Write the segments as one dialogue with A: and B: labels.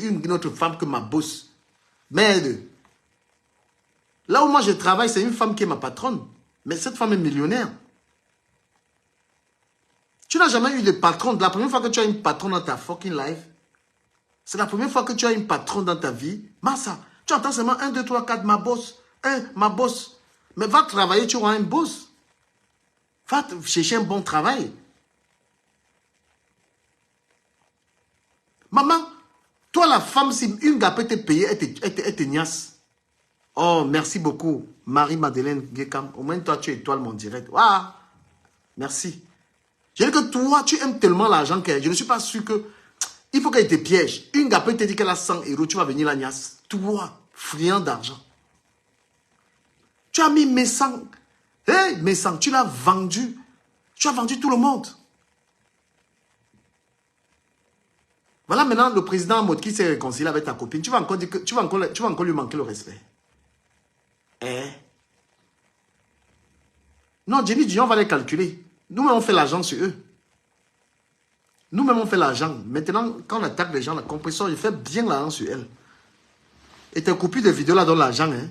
A: une autre femme que ma boss. Merde. Là où moi je travaille, c'est une femme qui est ma patronne. Mais cette femme est millionnaire. Tu n'as jamais eu de patron. La première fois que tu as une patronne dans ta fucking life, c'est la première fois que tu as une patronne dans ta vie. Massa, tu entends seulement 1, 2, 3, 4, ma boss. Ma boss. Mais va travailler, tu auras un boss. Va chercher un bon travail. Maman, toi la femme, si une gars peut te payer, elle te niasse. Oh, merci beaucoup, Marie-Madeleine Gekam. Au moins, toi, tu étoiles mon direct. Waouh, merci. Je dis que toi, tu aimes tellement l'argent que je ne suis pas sûr que... Il faut qu'elle te piège. Une gars peut te dire qu'elle a 100 euros, tu vas venir la niasse. Toi, friand d'argent. Tu as mis mes 100. Hey, mes 100, tu l'as vendu. Tu as vendu tout le monde. Voilà maintenant le président Mode qui s'est réconcilié avec ta copine. Tu vas encore dire que tu vas encore lui manquer le respect. Non, Jenny Dion, on va les calculer. Nous-mêmes, on fait l'argent sur eux. Nous-mêmes, on fait l'argent. Maintenant, quand on attaque les gens, la compression, je fais bien l'argent sur elle. Et tes copies de vidéos là donnent l'argent. Hein?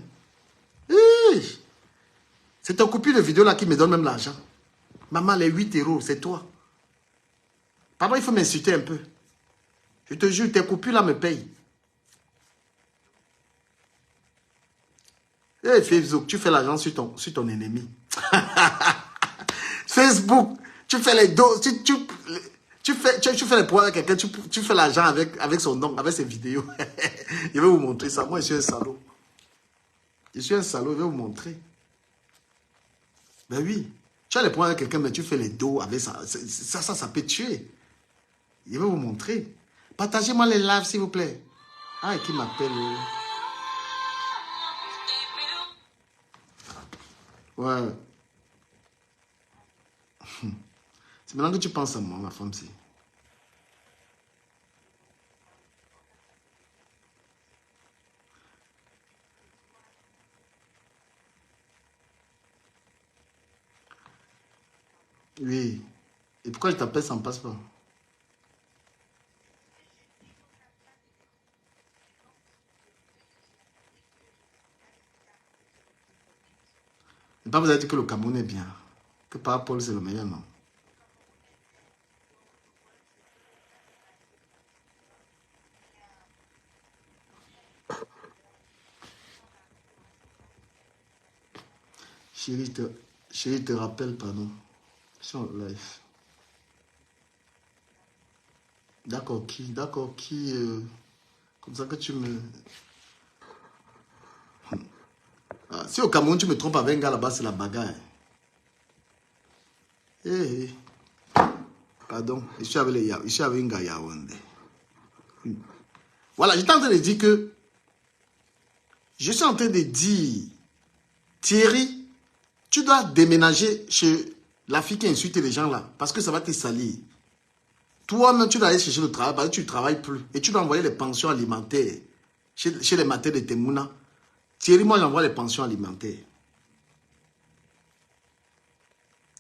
A: C'est tes copies de vidéos là qui me donnent même l'argent. Maman, les 8 euros, c'est toi. Pardon, il faut m'insulter un peu. Je te jure, tes copies là me payent. Hey, Facebook, tu fais l'argent sur ton ennemi. Facebook, tu fais les dos, tu fais les points avec quelqu'un, tu fais l'argent avec son nom, avec ses vidéos. Je vais vous montrer ça. Moi, je suis un salaud. Je suis un salaud, je vais vous montrer. Ben oui. Tu as les points avec quelqu'un, mais tu fais les dos avec ça. Ça peut tuer. Je vais vous montrer. Partagez-moi les lives, s'il vous plaît. Ah, qui m'appelle? Ouais. C'est maintenant que tu penses à moi, ma femme, si. Oui. Et pourquoi je t'appelle sans passeport? Et pas vous avez dit que le Cameroun est bien. Que par Paul, c'est le meilleur, non? Chérie, te rappelle, pardon. Sur live. D'accord, qui comme ça que tu me... Ah, si au Cameroun, tu me trompes avec un gars là-bas, c'est la bagarre. Eh, pardon, je suis avec un gars Yaoundé. Voilà, j'étais en train de dire que... Je suis en train de dire... Thierry, tu dois déménager chez la fille qui insulte les gens là, parce que ça va te salir. Toi-même, tu dois aller chercher le travail, parce que tu ne travailles plus. Et tu dois envoyer les pensions alimentaires chez les matins de Temouna. Thierry, moi, j'envoie les pensions alimentaires.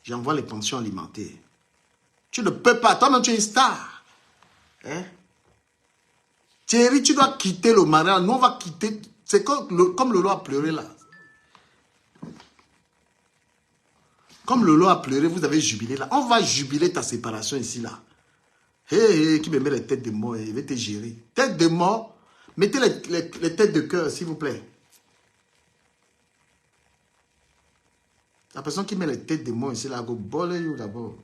A: J'envoie les pensions alimentaires. Tu ne peux pas. Toi-même, tu es une star. Hein? Thierry, tu dois quitter le mariage. Nous, on va quitter. C'est comme Lolo a pleuré là. Comme Lolo a pleuré, vous avez jubilé là. On va jubiler ta séparation ici là. Hé, qui me met les têtes de mort, il va te gérer. Tête de mort, mettez les têtes de cœur, s'il vous plaît. La personne qui met les têtes de mort ici là, go bolle you d'abord.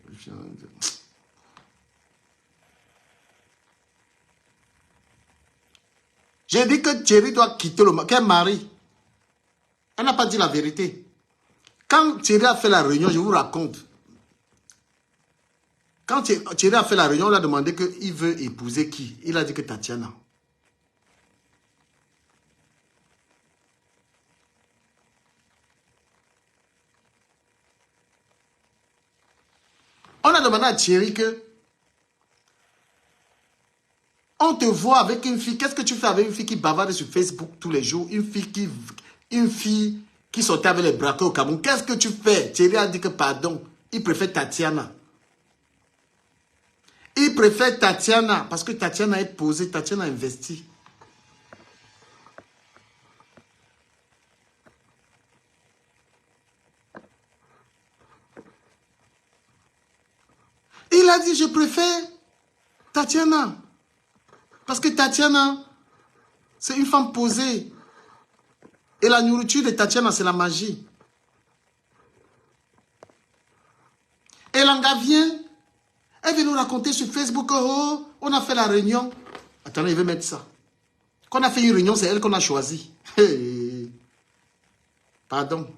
A: J'ai dit que Thierry doit quitter le mari. Quel mari? Elle n'a pas dit la vérité. Quand Thierry a fait la réunion, je vous raconte. Quand Thierry a fait la réunion, on lui a demandé qu'il veut épouser qui? Il a dit que Tatiana. On a demandé à Thierry que on te voit avec une fille. Qu'est-ce que tu fais avec une fille qui bavarde sur Facebook tous les jours? Une fille qui sortait avec les braqueurs au Cameroun. Qu'est-ce que tu fais? Thierry a dit que pardon. Il préfère Tatiana. Il préfère Tatiana parce que Tatiana est posée, Tatiana a investi. a dit, je préfère Tatiana. Parce que Tatiana, c'est une femme posée. Et la nourriture de Tatiana, c'est la magie. Et Langa vient, elle vient nous raconter sur Facebook, oh, on a fait la réunion. Attendez, il veut mettre ça. Quand on a fait une réunion, c'est elle qu'on a choisi. Hey. Pardon.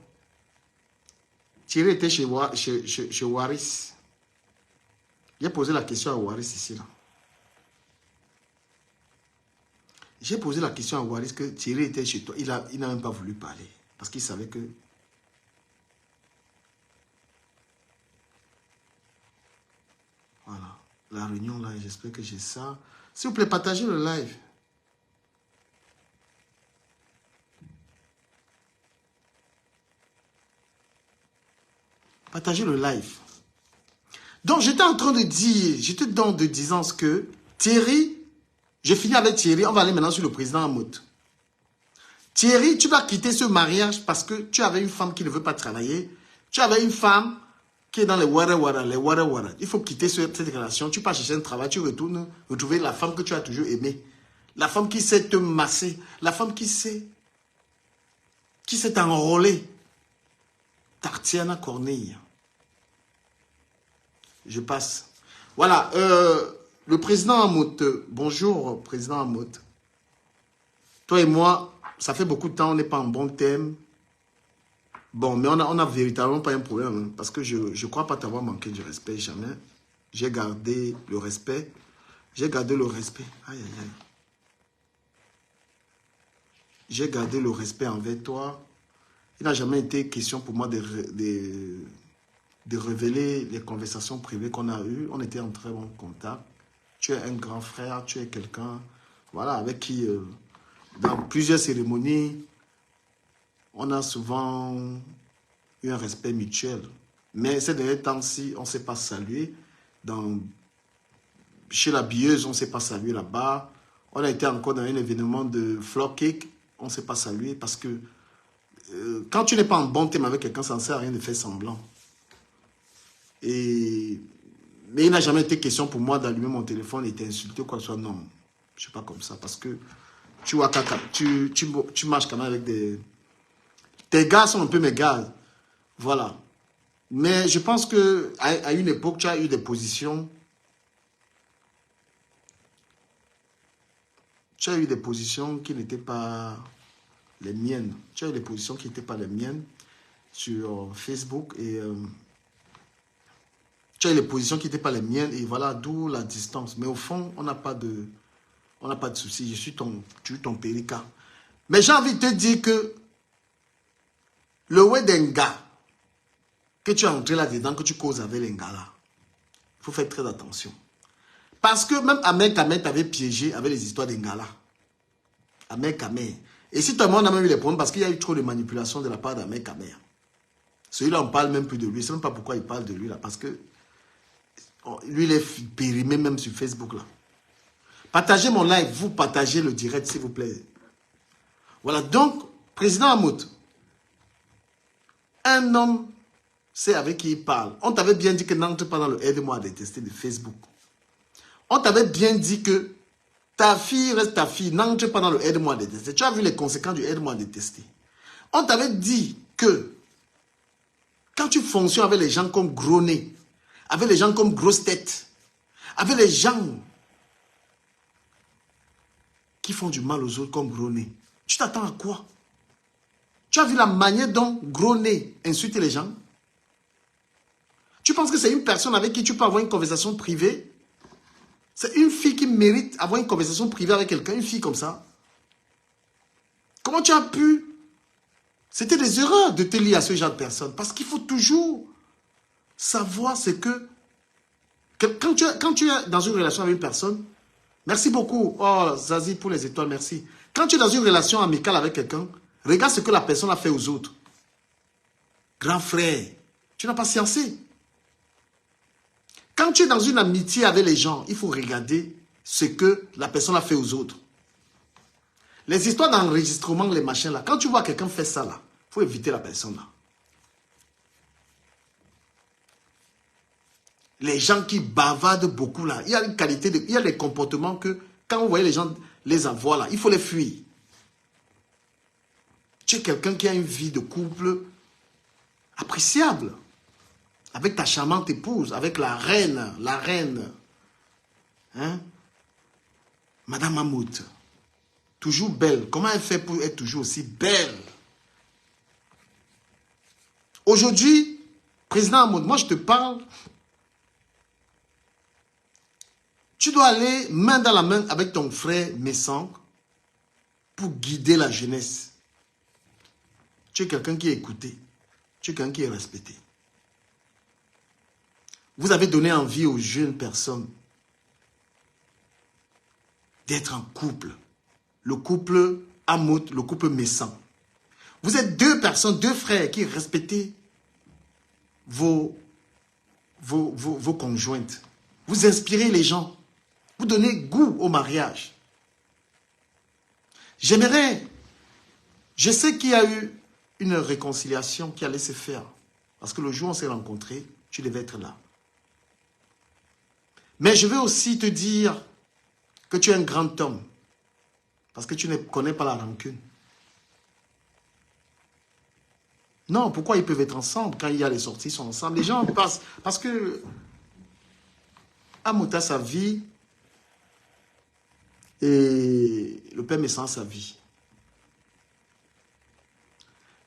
A: Thierry était chez Waris. J'ai posé la question à Waris ici. Là. J'ai posé la question à Waris que Thierry était chez toi. Il n'a même pas voulu parler. Parce qu'il savait que... Voilà. La réunion là, j'espère que j'ai ça. S'il vous plaît, partagez le live. Partagez le live. Donc, j'étais en train de dire, j'étais dans de disant que Thierry, je finis avec Thierry, on va aller maintenant sur le président Hamout. Thierry, tu vas quitter ce mariage parce que tu avais une femme qui ne veut pas travailler. Tu avais une femme qui est dans les wara. Il faut quitter cette relation. Tu pars chercher un travail, tu retournes retrouver la femme que tu as toujours aimée. La femme qui sait te masser. La femme qui sait t'enrôler. Tatiana Corneille. Je passe. Voilà. Le président Hamout. Bonjour, président Hamout. Toi et moi, ça fait beaucoup de temps, on n'est pas en bon thème. Bon, mais on a véritablement pas un problème. Hein, parce que je ne crois pas t'avoir manqué du respect, jamais. J'ai gardé le respect. J'ai gardé le respect. Aïe, aïe, aïe. J'ai gardé le respect envers toi. Il n'a jamais été question pour moi de révéler les conversations privées qu'on a eues. On était en très bon contact. Tu es un grand frère, tu es quelqu'un, voilà, avec qui, dans plusieurs cérémonies, on a souvent eu un respect mutuel. Mais ces derniers temps-ci, on ne s'est pas salué. Chez la billeuse, on ne s'est pas salué là-bas. On a été encore dans un événement de floor cake. On ne s'est pas salué parce que quand tu n'es pas en bon thème avec quelqu'un, ça ne sert à rien de faire semblant. Mais il n'a jamais été question pour moi d'allumer mon téléphone et t'insulter ou quoi que ce soit. Non, je ne suis pas comme ça. Parce que tu vois, tu marches quand même avec des... Tes gars sont un peu mes gars. Voilà. Mais je pense qu'à une époque, tu as eu des positions... Tu as eu des positions qui n'étaient pas les miennes. Tu as eu des positions qui n'étaient pas les miennes sur Facebook et... tu as eu les positions qui n'étaient pas les miennes et voilà, d'où la distance. Mais au fond, on n'a pas de souci. Je suis ton périca. Mais j'ai envie de te dire que le wedding gars que tu as entré là-dedans, que tu causes avec les gars là, il faut faire très attention. Parce que même Ahmed Kamer t'avait piégé avec les histoires des gars là. Ahmed Kamer. Et si toi, on a même eu les problèmes parce qu'il y a eu trop de manipulation de la part d'Ahmed Kamer. Celui-là, on ne parle même plus de lui. Je ne sais même pas pourquoi il parle de lui là. Parce que lui, il est périmé même sur Facebook là. Partagez mon live. Vous partagez le direct, s'il vous plaît. Voilà. Donc, président Hamout, un homme sait avec qui il parle. On t'avait bien dit que n'entre pas dans le aide-moi à détester de Facebook. On t'avait bien dit que ta fille reste ta fille. N'entre pas dans le aide-moi à détester. Tu as vu les conséquences du aide-moi à détester. On t'avait dit que quand tu fonctionnes avec les gens comme gros nez, avec les gens comme grosse tête, avec les gens qui font du mal aux autres comme gros nez, tu t'attends à quoi? Tu as vu la manière dont gros nez insulte les gens? Tu penses que c'est une personne avec qui tu peux avoir une conversation privée? C'est une fille qui mérite avoir une conversation privée avec quelqu'un, une fille comme ça? Comment tu as pu? C'était des erreurs de te lier à ce genre de personnes. Parce qu'il faut toujours savoir ce que... Quand tu es dans une relation avec une personne, merci beaucoup, oh Zazie pour les étoiles, merci. Quand tu es dans une relation amicale avec quelqu'un, regarde ce que la personne a fait aux autres. Grand frère, tu n'as pas sciencé. Quand tu es dans une amitié avec les gens, il faut regarder ce que la personne a fait aux autres. Les histoires d'enregistrement, les machins là, quand tu vois quelqu'un faire ça là, il faut éviter la personne là. Les gens qui bavardent beaucoup là, il y a une qualité, il y a des comportements que quand vous voyez les gens les avoir là, il faut les fuir. Tu es quelqu'un qui a une vie de couple appréciable. Avec ta charmante épouse, avec la reine, hein, Madame Mammouth. Toujours belle. Comment elle fait pour être toujours aussi belle? Aujourd'hui, président Mammouth, moi je te parle, tu dois aller main dans la main avec ton frère Messang pour guider la jeunesse. Tu es quelqu'un qui est écouté. Tu es quelqu'un qui est respecté. Vous avez donné envie aux jeunes personnes d'être en couple. Le couple Amout, le couple Messang. Vous êtes deux personnes, deux frères qui respectez vos conjointes. Vous inspirez les gens. Vous donnez goût au mariage. J'aimerais, je sais qu'il y a eu une réconciliation qui allait se faire. Parce que le jour où on s'est rencontrés, tu devais être là. Mais je veux aussi te dire que tu es un grand homme. Parce que tu ne connais pas la rancune. Non, pourquoi ils peuvent être ensemble quand il y a les sorties, ils sont ensemble. Les gens passent. Parce que Amout a sa vie et le père Messang a sa vie.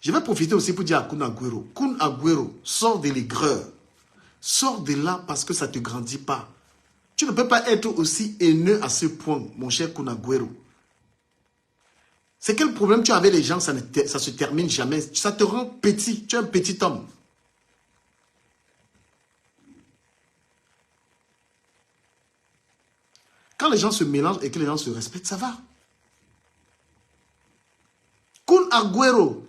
A: Je vais profiter aussi pour dire à Kun Agüero. Kun Agüero, sors de l'aigreur. Sors de là parce que ça ne te grandit pas. Tu ne peux pas être aussi haineux à ce point, mon cher Kun Agüero. C'est quel problème tu as avec les gens, ça ne se termine jamais. Ça te rend petit. Tu es un petit homme. Quand les gens se mélangent et que les gens se respectent, ça va. Kun Agüero,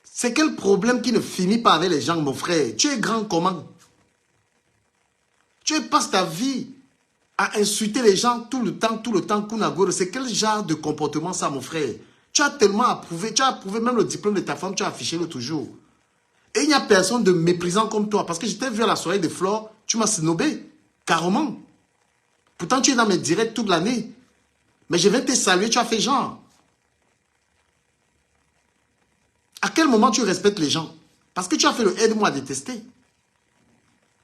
A: c'est quel problème qui ne finit pas avec les gens, mon frère? Tu es grand comment? Tu passes ta vie à insulter les gens tout le temps, Kun Agüero. C'est quel genre de comportement ça, mon frère? Tu as tellement approuvé, tu as approuvé même le diplôme de ta femme, tu as affiché le toujours. Et il n'y a personne de méprisant comme toi. Parce que je t'ai vu à la soirée de Flore, tu m'as snobé, carrément. Pourtant, tu es dans mes directs toute l'année. Mais je viens te saluer, tu as fait genre. À quel moment tu respectes les gens? Parce que tu as fait le aide-moi à détester.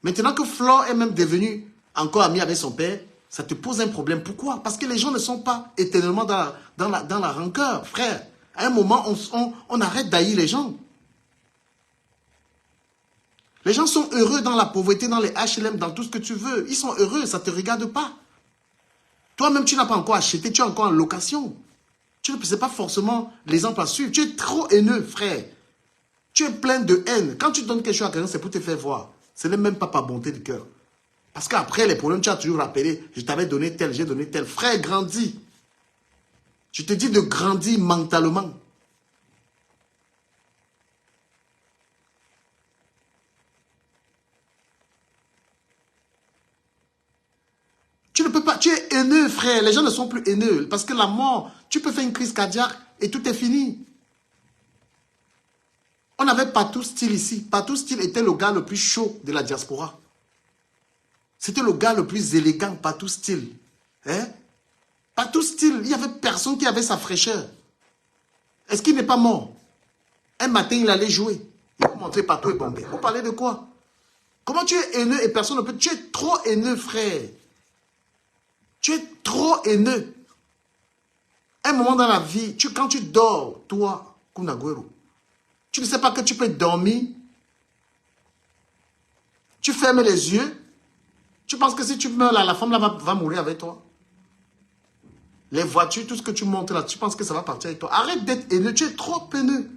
A: Maintenant que Flore est même devenue encore amie avec son père, ça te pose un problème. Pourquoi? Parce que les gens ne sont pas éternellement dans la rancœur, frère. À un moment, on arrête d'haïr les gens. Les gens sont heureux dans la pauvreté, dans les HLM, dans tout ce que tu veux. Ils sont heureux, ça ne te regarde pas. Toi-même, tu n'as pas encore acheté, tu es encore en location. Tu ne sais pas forcément l'exemple à suivre. Tu es trop haineux, frère. Tu es plein de haine. Quand tu donnes quelque chose à quelqu'un, c'est pour te faire voir. Ce n'est même pas par bonté de cœur. Parce qu'après les problèmes, tu as toujours rappelé, je t'avais donné tel, j'ai donné tel. Frère, grandis. Je te dis de grandir mentalement. Tu ne peux pas, tu es haineux, frère. Les gens ne sont plus haineux. Parce que la mort, tu peux faire une crise cardiaque et tout est fini. On avait Patou Style ici. Patou Style était le gars le plus chaud de la diaspora. C'était le gars le plus élégant, Patou Style. Hein? Patou Style, il n'y avait personne qui avait sa fraîcheur. Est-ce qu'il n'est pas mort? Un matin, il allait jouer. Il vous montrer Patou et Bombay. Vous parlez de quoi? Comment tu es haineux et personne ne peut... Tu es trop haineux, frère. Tu es trop haineux. Un moment dans la vie, quand tu dors, toi, Kun Agüero, tu ne sais pas que tu peux dormir. Tu fermes les yeux. Tu penses que si tu meurs là, la femme là va mourir avec toi. Les voitures, tout ce que tu montes là, tu penses que ça va partir avec toi. Arrête d'être haineux, tu es trop haineux.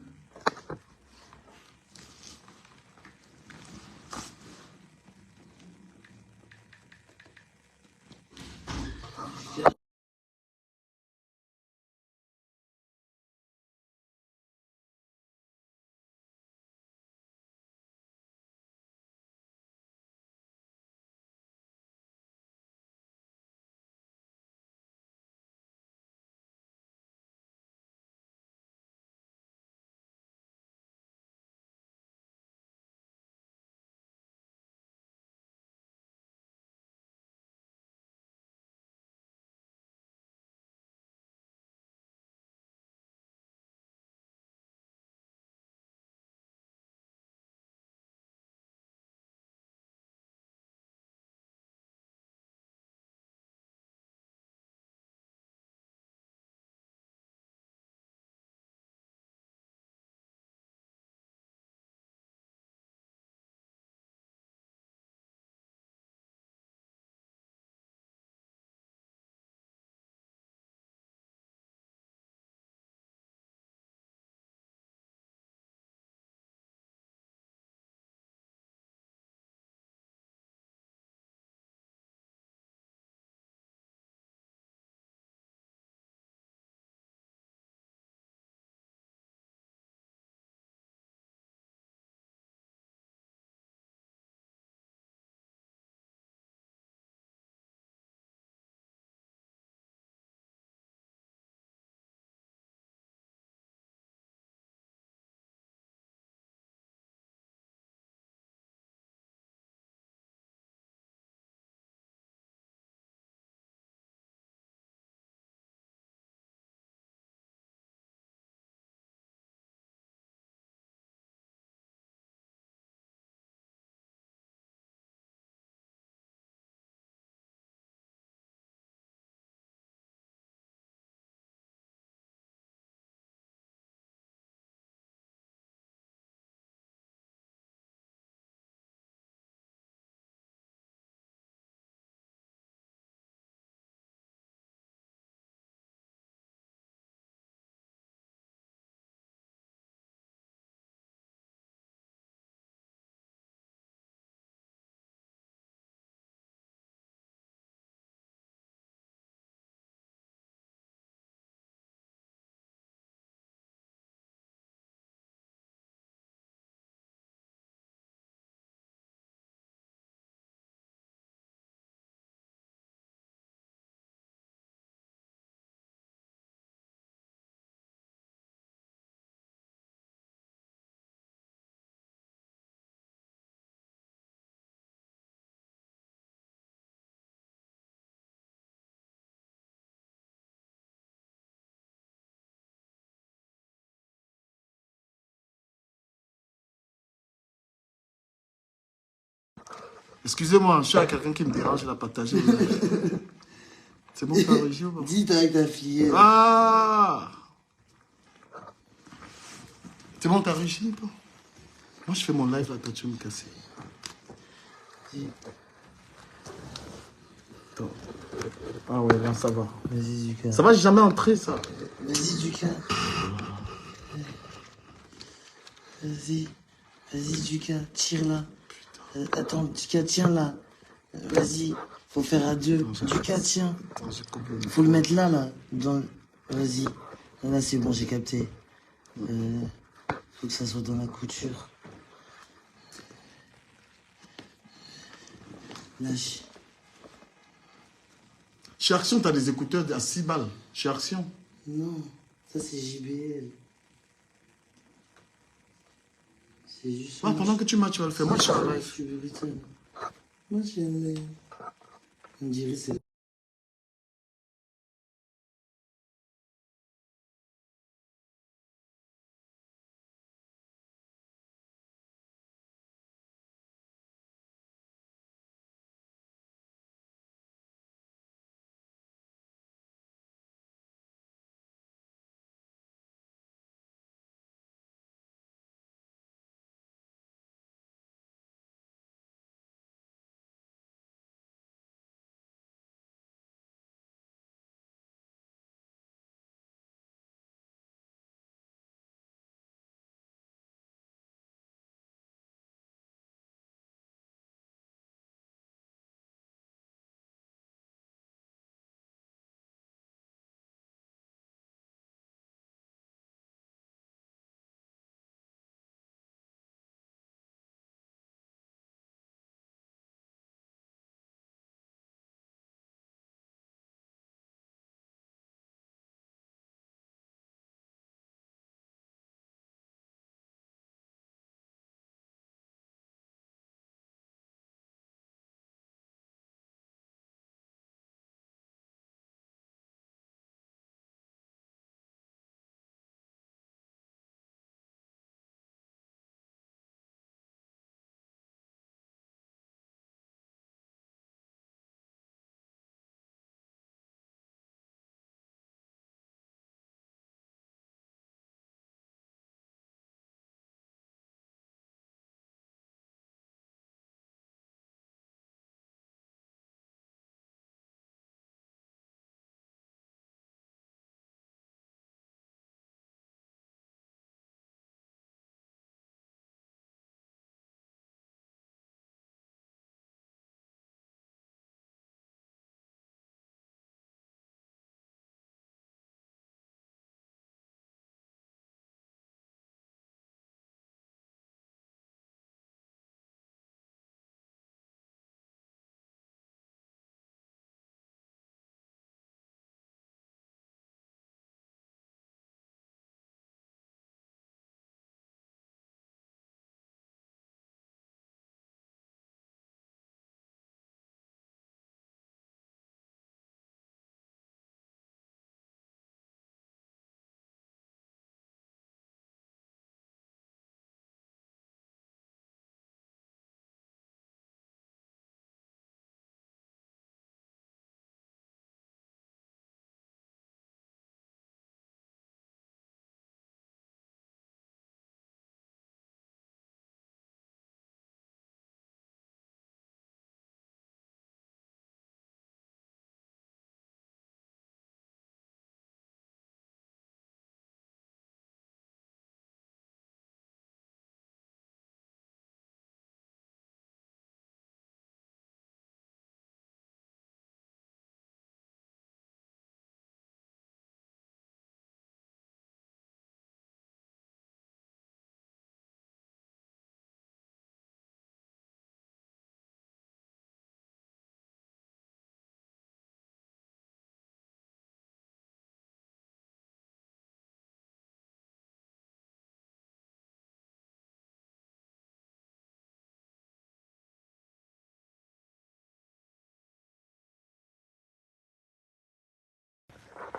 A: Excusez-moi, je suis à quelqu'un qui me dérange, il a partagé. C'est bon, t'as réussi ou pas?
B: Dis, t'es avec ta fille.
A: Ah! C'est bon, t'as réussi ou pas? Moi, je fais mon live là, toi, tu veux me casser. Attends. Ah ouais, là, ça va.
B: Vas-y, Duka.
A: Ça va, j'ai jamais entré, ça.
B: Vas-y, Duka. Vas-y. Vas-y, Duka. Tire là. Attends, Duka, tiens là. Vas-y. Faut faire à deux. Duka, tiens. Faut le mettre là, là. Vas-y. Là, c'est bon, j'ai capté. Faut que ça soit dans la couture. Lâche.
A: Chez Action, t'as des écouteurs à 6 balles. Chez Action.
B: Non, ça c'est JBL. C'est juste.
A: Ah, pendant que tu m'as, tu vas le faire. Moi, je suis en live.
B: Je veux putain. Moi, j'ai. On dirait c'est.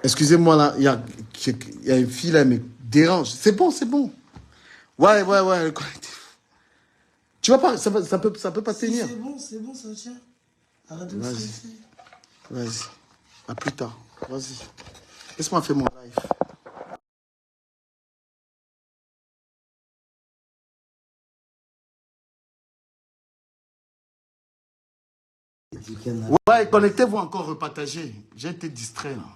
A: Excusez-moi, là, il y a une fille là, elle me dérange. C'est bon, c'est bon. Ouais, ouais, ouais, le collectif. Tu vas pas, ça peut pas
B: Si,
A: tenir.
B: c'est bon, ça tient. Arrête de me
A: Vas-y.
B: stresser.
A: Vas-y. À plus tard. Vas-y. Laisse-moi faire mon live.
B: Du canapé.
A: Ouais, connectez-vous encore, repartagez. J'ai été distrait là.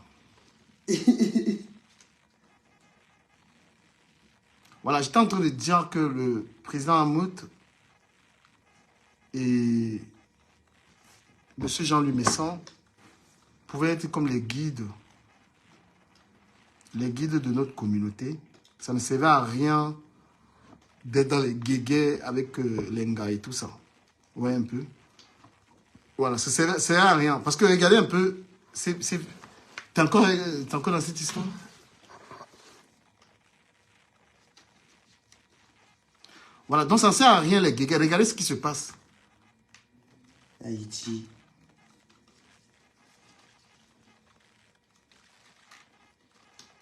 A: Voilà, j'étais en train de dire que le président Hamout et M. Jean-Louis Messon pouvaient être comme les guides de notre communauté. Ça ne servait à rien d'être dans les guéguets avec l'Enga et tout ça. Ouais, un peu. Voilà, ça ne servait à rien. Parce que regardez un peu, t'es encore dans cette histoire? Voilà, donc ça ne sert à rien les guéguets. Regardez ce qui se passe.
B: Haïti.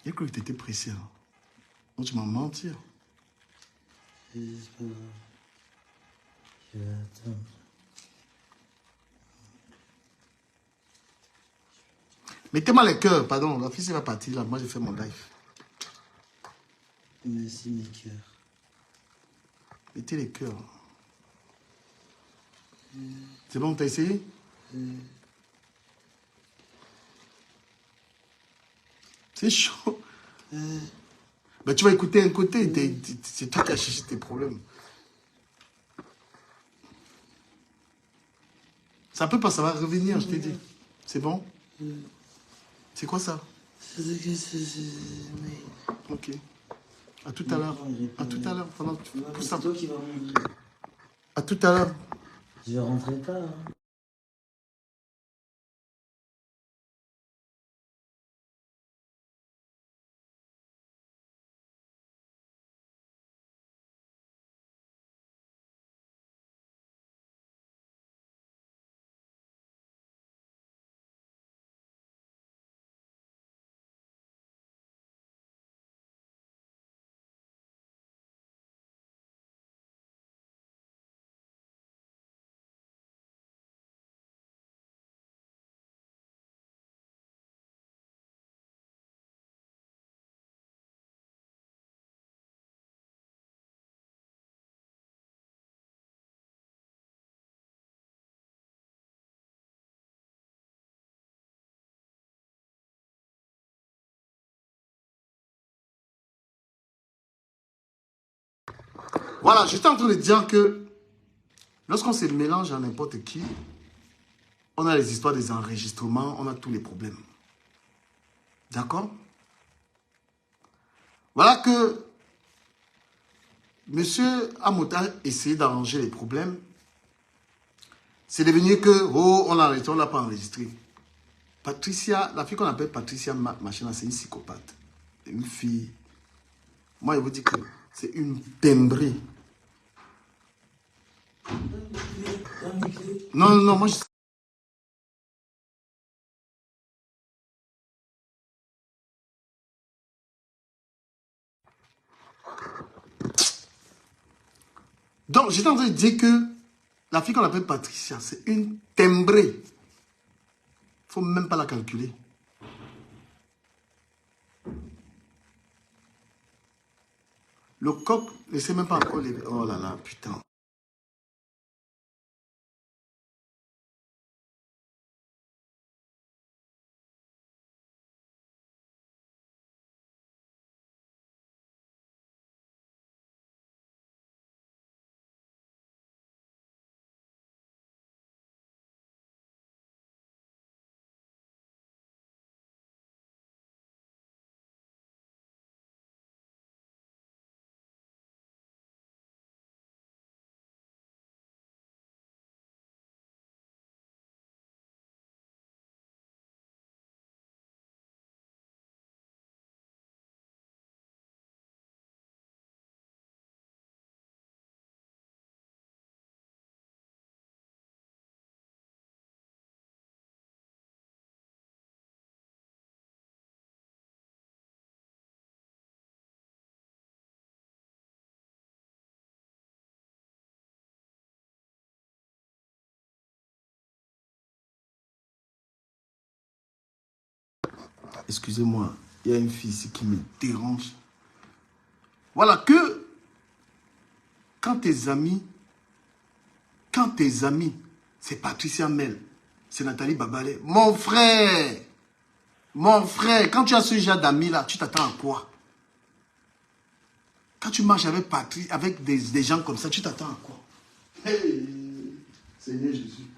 A: J'ai cru que tu étais pressé. Hein. Donc tu m'as menti.
B: C'est pas grave. Je vais attendre.
A: Mettez-moi les cœurs, pardon. La fille va partir là. Moi, j'ai fait mon live.
B: Merci, mes cœurs.
A: Mettez les cœurs. C'est bon, t'as essayé? C'est chaud. Ben, tu vas écouter un côté. C'est toi qui as cherché tes problèmes. Ça peut pas, ça va revenir, je t'ai dit. C'est bon? C'est quoi ça? Ok. À tout à l'heure. À tout à l'heure. Pendant que tu pousses ça.
B: C'est toi qui vas m'ouvrir.
A: À tout à l'heure.
B: Je rentrerai pas. Hein.
A: Voilà, j'étais en train de dire que lorsqu'on se mélange à n'importe qui, on a les histoires des enregistrements, on a tous les problèmes. D'accord? Voilà que M. Amouta a essayé d'arranger les problèmes. C'est devenu que, oh, on l'a pas enregistré. Patricia, la fille qu'on appelle Patricia Machina, c'est une psychopathe. C'est une fille. Moi, je vous dis que c'est une timbrée. Non, non, non, moi, je... Donc, j'étais en train de dire que la fille qu'on appelle Patricia, c'est une timbrée. Il ne faut même pas la calculer. Le coq ne sait même pas encore les... Oh là là, putain. Excusez-moi, il y a une fille ici qui me dérange. Voilà que quand tes amis, c'est Patricia Mel, c'est Nathalie Babalé, mon frère, quand tu as ce genre d'amis là, tu t'attends à quoi? Quand tu marches avec Patrice, avec des gens comme ça, tu t'attends à quoi? Hey, Seigneur Jésus.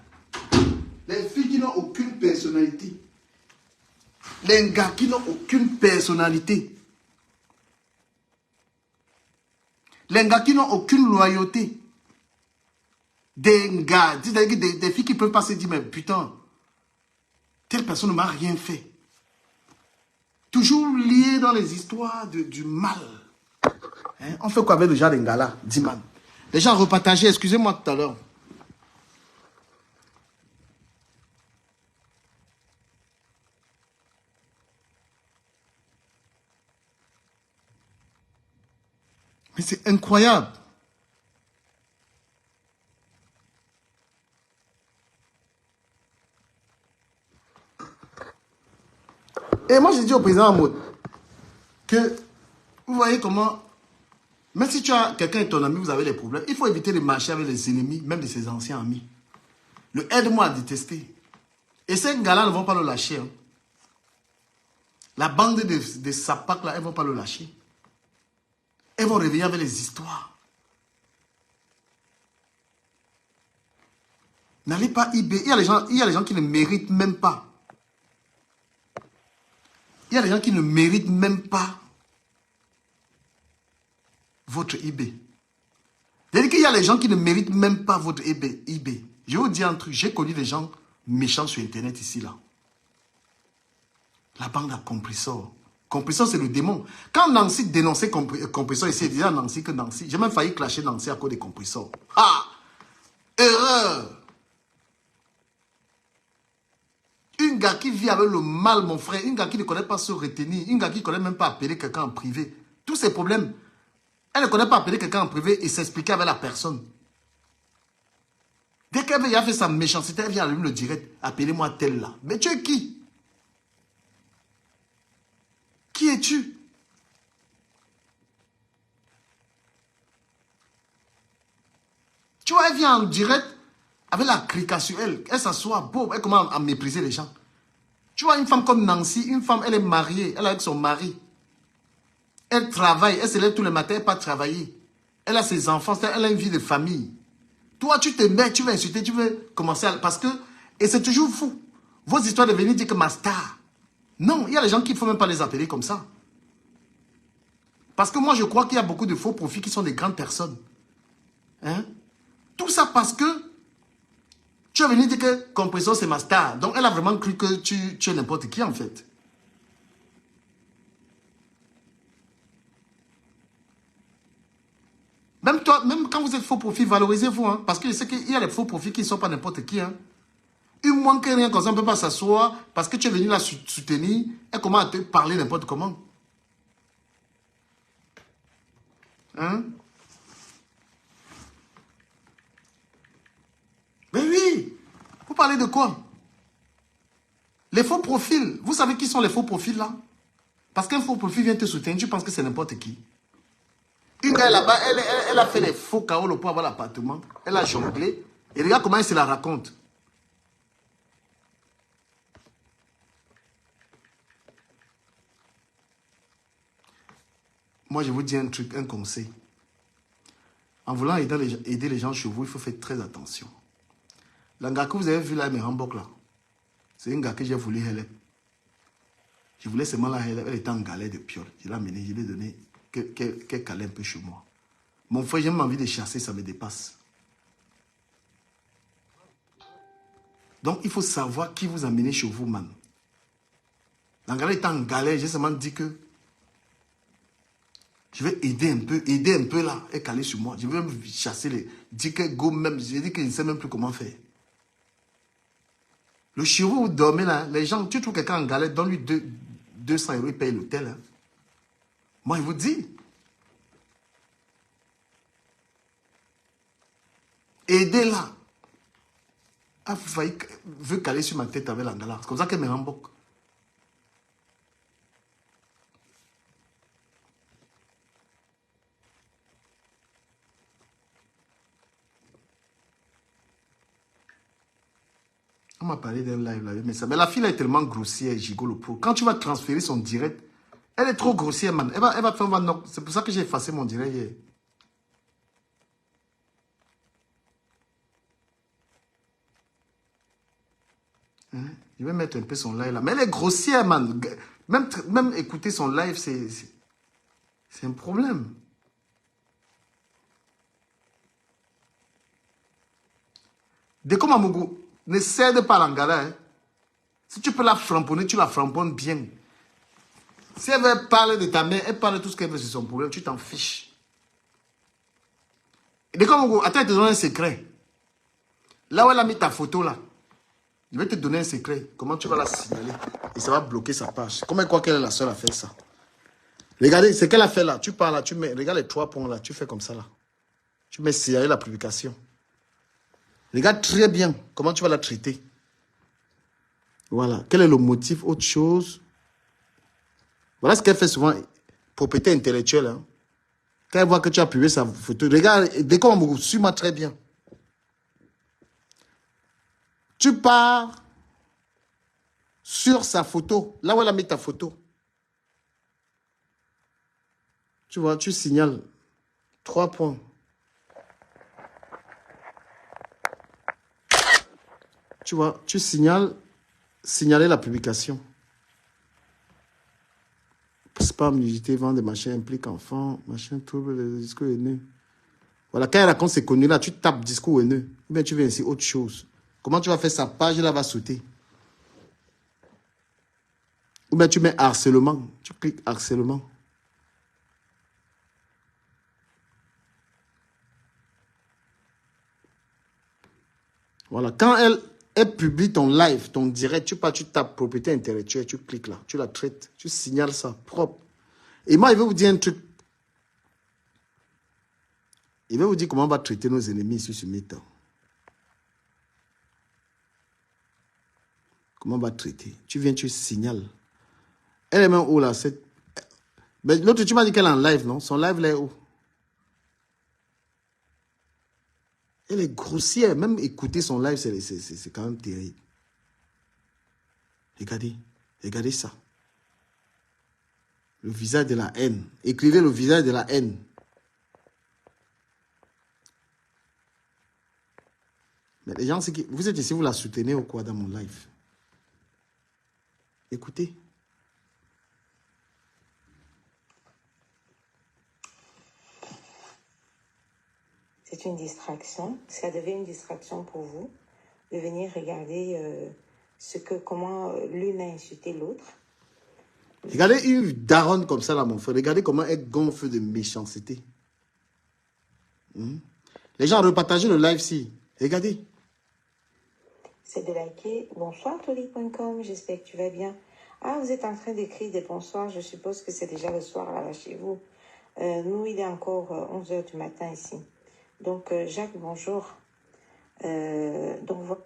A: Les filles qui n'ont aucune personnalité. Les gars qui n'ont aucune personnalité. Les gars qui n'ont aucune loyauté. Des gars, des filles qui peuvent pas se dire, mais putain, telle personne ne m'a rien fait. Toujours lié dans les histoires du mal. Hein? On fait quoi avec le genre des gars là, Diman? Les gens repartagés, excusez-moi tout à l'heure. Mais c'est incroyable. Et moi, j'ai dit au président Mahmoud que, vous voyez comment, même si tu as quelqu'un et ton ami, vous avez des problèmes, il faut éviter de marcher avec les ennemis, même de ses anciens amis. Le aide-moi à détester. Et ces gars-là ne vont pas le lâcher. Hein. La bande de Sapak, là, elles ne vont pas le lâcher. Elles vont revenir avec les histoires. N'allez pas eBay. Il y a les gens qui ne méritent même pas. Il y a des gens qui ne méritent même pas votre eBay. C'est-à-dire qu'il y a les gens qui ne méritent même pas votre eBay. Je vais vous dire un truc. J'ai connu des gens méchants sur Internet ici, là. La bande à Compressor. Compressor, c'est le démon. Quand Nancy dénonçait Compressor, ici, il disait à Nancy que Nancy... J'ai même failli clasher Nancy à cause des compressors. Ah! Erreur! Une gars qui vit avec le mal, mon frère. Une gars qui ne connaît pas se retenir. Une gars qui ne connaît même pas appeler quelqu'un en privé. Tous ces problèmes, elle ne connaît pas appeler quelqu'un en privé et s'expliquer avec la personne. Dès qu'elle a fait sa méchanceté, elle vient allumer le direct. Appelez-moi tel là. Mais tu es qui? Qui es-tu? Tu vois, elle vient en direct avec la crica sur elle. Elle s'assoit, beau, elle commence à mépriser les gens. Tu vois, une femme comme Nancy, une femme, elle est mariée, elle est avec son mari. Elle travaille, elle se lève tous les matins, elle part travailler. Elle a ses enfants, elle a une vie de famille. Toi, tu te mets, tu vas insulter, tu veux commencer à... Parce que, et c'est toujours fou. Vos histoires de venir dire que ma star. Non, il y a des gens qui ne faut même pas les appeler comme ça. Parce que moi, je crois qu'il y a beaucoup de faux profits qui sont des grandes personnes. Hein? Tout ça parce que tu es venu dire que Compressor, c'est ma star. Donc, elle a vraiment cru que tu es n'importe qui, en fait. Même toi, même quand vous êtes faux profit, valorisez-vous. Hein, parce que je sais qu'il y a des faux profits qui ne sont pas n'importe qui. Hein. Une moins que rien comme ça, on ne peut pas s'asseoir parce que tu es venu la soutenir et comment te parler n'importe comment. Hein? Mais oui, vous parlez de quoi? Les faux profils. Vous savez qui sont les faux profils là? Parce qu'un faux profil vient te soutenir, tu penses que c'est n'importe qui. Une gars là-bas, elle a fait des faux chaos pour avoir l'appartement. Elle a jonglé. Et regarde comment elle se la raconte. Moi, je vous dis un truc, un conseil. En voulant aider les gens chez vous, il faut faire très attention. Le gars que vous avez vu là, mes Hamburg là, c'est un gars que j'ai voulu help. Je voulais seulement la help. Elle était en galère de piole. Je l'ai amené, je lui ai donné qu'elle calait un peu chez moi. Mon frère, j'ai même envie de chasser, ça me dépasse. Donc, il faut savoir qui vous amenez chez vous, man. La galère était en galère, j'ai seulement dit que je vais aider un peu là, et caler sur moi. Je vais même chasser les... Dire que go même, j'ai dit que je ne sais même plus comment faire. Le chirurgie où vous dormez là, les gens, tu trouves quelqu'un en galère, donne-lui 200 €, il paye l'hôtel. Hein. Moi, je vous dis. Aidez-la. Ah, vous veut caler sur ma tête avec l'angala. C'est comme ça qu'elle me remboque. m'a parlé d'un live là. Mais la fille là est tellement grossière, gigolo pro. Quand tu vas transférer son direct, elle est trop grossière, man. Elle va te faire knock. C'est pour ça que j'ai effacé mon direct hier. Hein? Je vais mettre un peu son live là. Mais elle est grossière, man. Même écouter son live, c'est un problème. Dès comme Amougou, ne cède pas l'angala. Hein. Si tu peux la framponner, tu la framponnes bien. Si elle veut parler de ta mère, elle parle de tout ce qu'elle veut, c'est son problème, tu t'en fiches. Dès comme Amougou, attends, je te donne un secret. Là où elle a mis ta photo là, je vais te donner un secret. Comment tu vas la signaler? Et ça va bloquer sa page. Comment elle croit qu'elle est la seule à faire ça? Regardez, ce qu'elle a fait là. Tu parles là, tu mets, regarde les 3 points là, tu fais comme ça là. Tu mets signaler la publication. Regarde très bien comment tu vas la traiter. Voilà. Quel est le motif? Autre chose. Voilà ce qu'elle fait souvent. Propriété intellectuelle. Hein. Quand elle voit que tu as publié sa photo, regarde, dès qu'on me suis-moi très bien. Tu pars sur sa photo, là où elle a mis ta photo. Tu vois, tu signales 3 points. Tu vois, tu signaler la publication. Spam, nudité, vendre des machins implique enfants, machin, trouble, les discours haineux. Voilà, quand elle raconte ces conneries là, tu tapes discours haineux. Ou bien tu veux ainsi autre chose. Comment tu vas faire sa page, là va sauter. Ou bien tu mets harcèlement. Tu cliques harcèlement. Voilà, quand elle publie ton live, ton direct, tu tapes propriété intellectuelle, tu cliques là, tu la traites, tu signales ça, propre. Et moi, il veut vous dire un truc. Il veut vous dire comment on va traiter nos ennemis ici sur Meta. Comment on va traiter? Tu viens, tu signales. Elle est même où là? L'autre, tu m'as dit qu'elle est en live, non? Son live, là est où? Elle est grossière. Même écouter son live, c'est quand même terrible. Regardez. Regardez ça. Le visage de la haine. Écrivez le visage de la haine. Mais les gens, vous êtes ici, vous la soutenez ou quoi dans mon live? Écoutez.
C: C'est une distraction. Ça devient une distraction pour vous de venir regarder comment l'une a insulté l'autre.
A: Regardez une daronne comme ça là, mon frère. Regardez comment elle gonfle de méchanceté. Les gens repartagent le live si. Regardez.
C: C'est de liker. Bonsoir Toli.com, j'espère que tu vas bien. Ah, vous êtes en train d'écrire des bonsoirs. Je suppose que c'est déjà le soir là-bas chez vous. Nous, il est encore 11h du matin ici. Donc, Jacques, bonjour. Donc,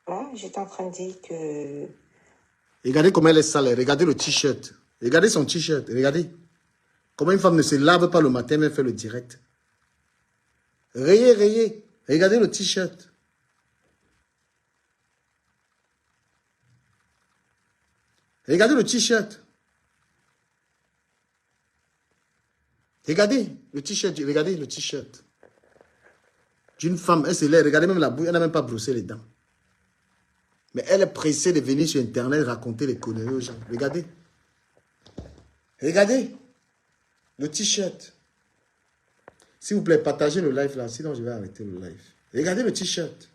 C: voilà, j'étais en train de dire que...
A: Regardez comment elle est sale. Regardez le t-shirt. Regardez son t-shirt. Regardez. Comment une femme ne se lave pas le matin, mais elle fait le direct. Rayez, rayez. Regardez le t-shirt. Regardez le t-shirt. Regardez le t-shirt. Regardez le t-shirt. D'une femme, elle se lève. Regardez même la bouille. Elle n'a même pas brossé les dents. Mais elle est pressée de venir sur Internet raconter les conneries aux gens. Regardez. Regardez. Le t-shirt. S'il vous plaît, partagez le live là. Sinon, je vais arrêter le live. Regardez le t-shirt.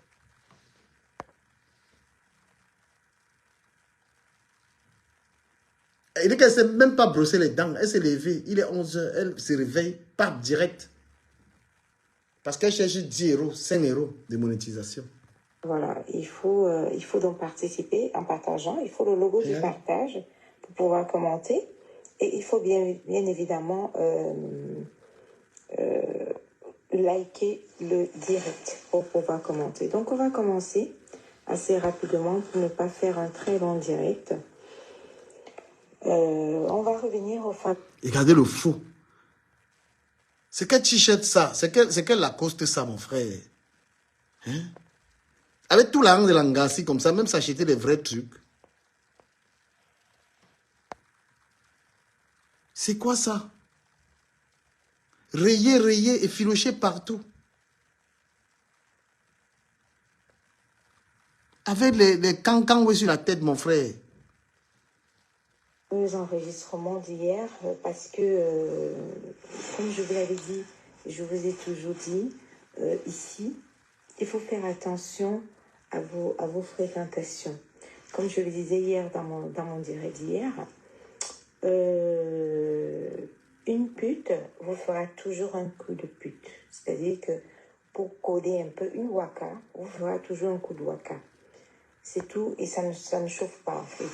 A: Il dit qu'elle ne s'est même pas brossé les dents. Elle s'est levée. Il est 11h. Elle se réveille. Part direct. Parce qu'elle cherche 10 euros, 5 euros de monétisation.
C: Voilà, il faut donc participer en partageant. Il faut le logo du partage pour pouvoir commenter. Et il faut bien évidemment liker le direct pour pouvoir commenter. Donc, on va commencer assez rapidement pour ne pas faire un très long direct. On va revenir au fait.
A: Regardez le faux. C'est quel t-shirt ça? C'est quel Lacoste ça, mon frère? Hein? Avec tout l'argent de l'Angassi, comme ça, même s'acheter des vrais trucs. C'est quoi ça? Rayer et filocher partout. Avec les cancans sur la tête, mon frère.
C: Les enregistrements d'hier, parce que, comme je vous l'avais dit, je vous ai toujours dit, ici, il faut faire attention à vos fréquentations. Comme je le disais hier dans mon direct d'hier, une pute vous fera toujours un coup de pute. C'est-à-dire que pour coder un peu une waka, vous fera toujours un coup de waka. C'est tout, et ça ne chauffe pas en fait.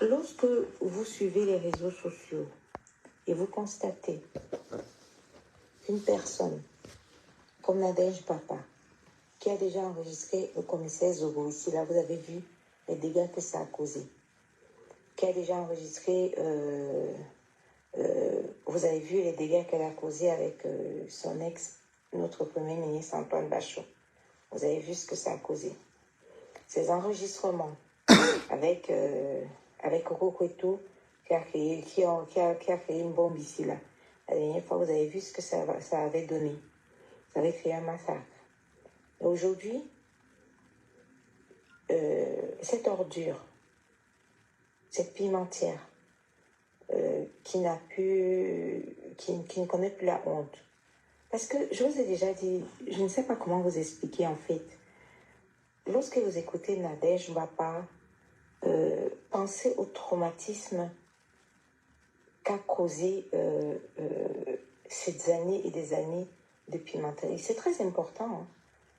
C: Lorsque vous suivez les réseaux sociaux et vous constatez une personne comme Nadège Papa qui a déjà enregistré le commissaire Zogo ici, là vous avez vu les dégâts que ça a causé, qui a déjà enregistré, vous avez vu les dégâts qu'elle a causés avec son ex, notre premier ministre Antoine Bachot. Vous avez vu ce que ça a causé. Ces enregistrements avec Rokoto qui a créé une bombe ici là. La dernière fois, vous avez vu ce que ça avait donné. Ça avait créé un massacre. Et aujourd'hui, cette ordure, cette pimentière, qui ne connaît plus la honte. Parce que je vous ai déjà dit, je ne sais pas comment vous expliquer en fait. Lorsque vous écoutez Nadège Mbapa, pensez au traumatisme qu'a causé ces années et des années de pimenterie. C'est très important. Hein.